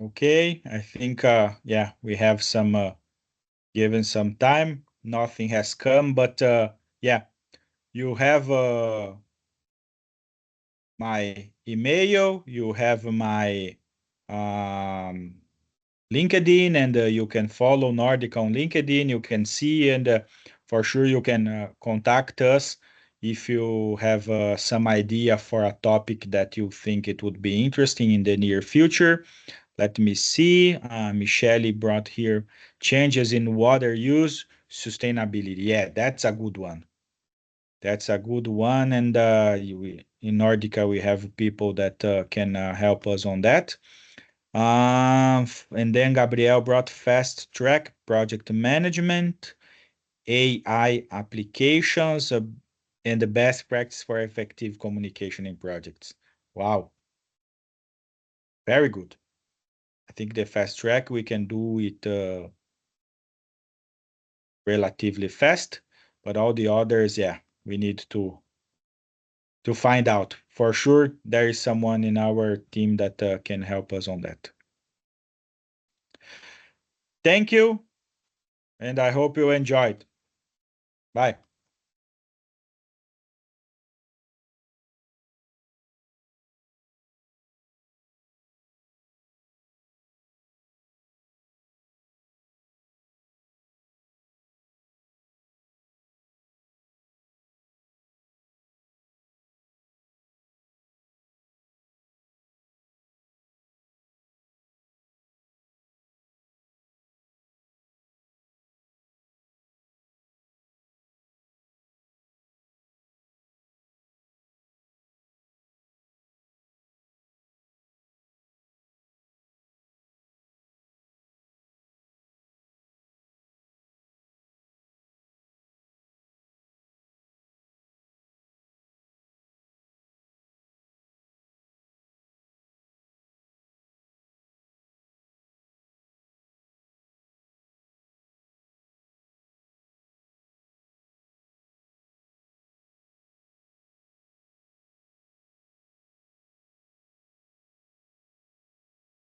Okay, I think yeah, we have some given some time. Nothing has come, but yeah, you have my email, you have my um, LinkedIn, and you can follow Nordic on LinkedIn. You can see, and for sure you can contact us if you have some idea for a topic that you think it would be interesting in the near future. Let me see. Michele brought here changes in water use, sustainability. Yeah, that's a good one. That's a good one. And in Nordica, we have people that can help us on that. And then Gabriel brought fast track project management, AI applications, and the best practice for effective communication in projects. Wow, very good. I think the fast track we can do it relatively fast, but all the others, yeah, we need to find out. For sure, there is someone in our team that can help us on that. Thank you, and I hope you enjoyed. Bye.